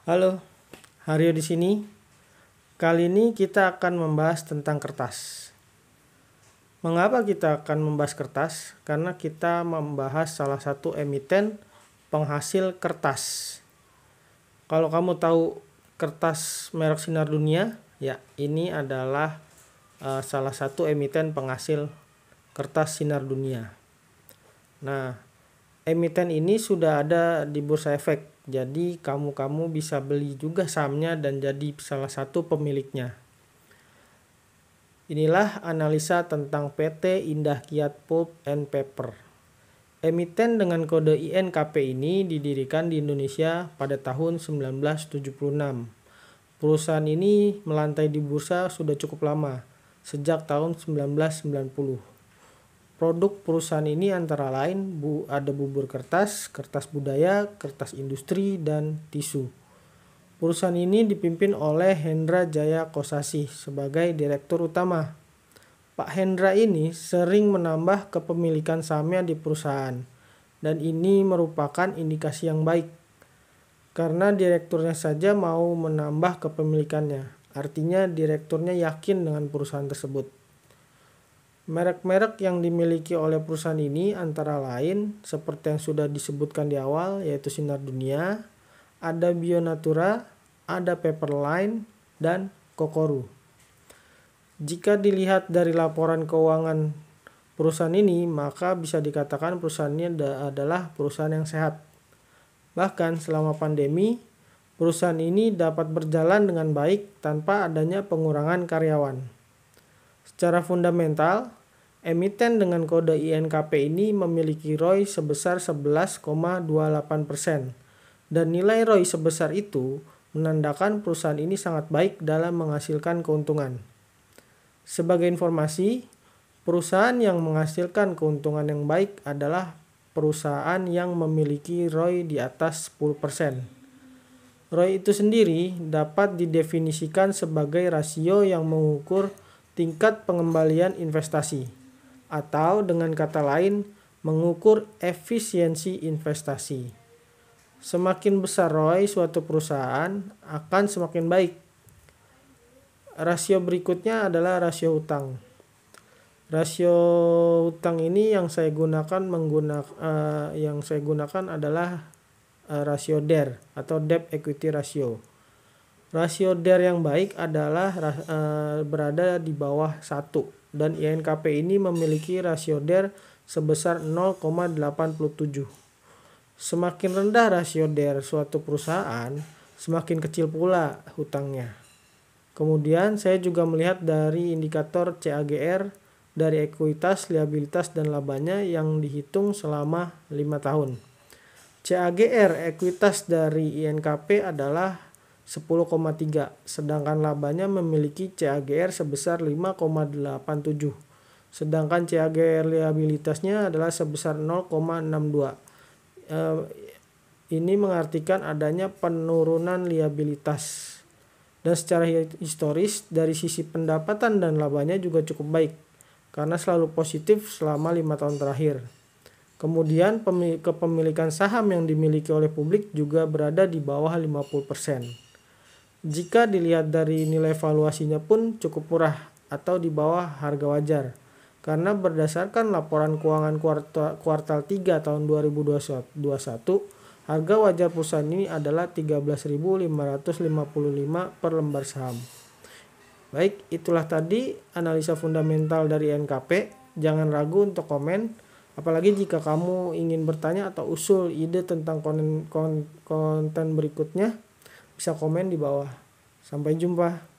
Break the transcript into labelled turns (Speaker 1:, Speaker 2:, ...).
Speaker 1: Halo, Haryo di sini. Kali ini kita akan membahas tentang kertas. Mengapa kita akan membahas kertas? Karena kita membahas salah satu emiten penghasil kertas. Kalau kamu tahu kertas merek Sinar Dunia, ya ini adalah salah satu emiten penghasil kertas Sinar Dunia. Nah, emiten ini sudah ada di Bursa Efek. Jadi kamu bisa beli juga sahamnya dan jadi salah satu pemiliknya. Inilah analisa tentang PT Indah Kiat Pulp and Paper. Emiten dengan kode INKP ini didirikan di Indonesia pada tahun 1976. Perusahaan ini melantai di bursa sudah cukup lama, sejak tahun 1990. Produk perusahaan ini antara lain ada bubur kertas, kertas budaya, kertas industri, dan tisu. Perusahaan ini dipimpin oleh Hendra Jaya Kosasih sebagai direktur utama. Pak Hendra ini sering menambah kepemilikan sahamnya di perusahaan, dan ini merupakan indikasi yang baik. Karena direkturnya saja mau menambah kepemilikannya, artinya direkturnya yakin dengan perusahaan tersebut. Merek-merek yang dimiliki oleh perusahaan ini antara lain seperti yang sudah disebutkan di awal, yaitu Sinar Dunia, ada Bionatura, ada Paperline, dan Kokoru. Jika dilihat dari laporan keuangan perusahaan ini, maka bisa dikatakan perusahaan ini adalah perusahaan yang sehat. Bahkan selama pandemi, perusahaan ini dapat berjalan dengan baik tanpa adanya pengurangan karyawan. Secara fundamental, emiten dengan kode INKP ini memiliki ROI sebesar 11,28%. Dan nilai ROI sebesar itu menandakan perusahaan ini sangat baik dalam menghasilkan keuntungan. Sebagai informasi, perusahaan yang menghasilkan keuntungan yang baik adalah perusahaan yang memiliki ROI di atas 10%. ROI itu sendiri dapat didefinisikan sebagai rasio yang mengukur tingkat pengembalian investasi, atau dengan kata lain mengukur efisiensi investasi. Semakin besar ROI suatu perusahaan akan semakin baik. Rasio berikutnya adalah rasio utang. Rasio utang ini yang saya gunakan adalah rasio DER atau Debt Equity Ratio. Rasio DER yang baik adalah berada di bawah 1 dan INKP ini memiliki rasio DER sebesar 0,87. Semakin rendah rasio DER suatu perusahaan, semakin kecil pula hutangnya. Kemudian saya juga melihat dari indikator CAGR dari ekuitas, liabilitas, dan labanya yang dihitung selama 5 tahun. CAGR ekuitas dari INKP adalah 10,3, sedangkan labanya memiliki CAGR sebesar 5,87. Sedangkan CAGR liabilitasnya adalah sebesar 0,62. Ini mengartikan adanya penurunan liabilitas. Dan secara historis dari sisi pendapatan dan labanya juga cukup baik karena selalu positif selama 5 tahun terakhir. Kemudian kepemilikan saham yang dimiliki oleh publik juga berada di bawah 50%. Jika dilihat dari nilai valuasinya pun cukup murah atau di bawah harga wajar. Karena berdasarkan laporan keuangan kuartal 3 tahun 2021, harga wajar perusahaan ini adalah 13.555 per lembar saham. Baik, itulah tadi analisa fundamental dari NKP. Jangan ragu untuk komen. Apalagi jika kamu ingin bertanya atau usul ide tentang konten berikutnya, bisa komen di bawah. Sampai jumpa.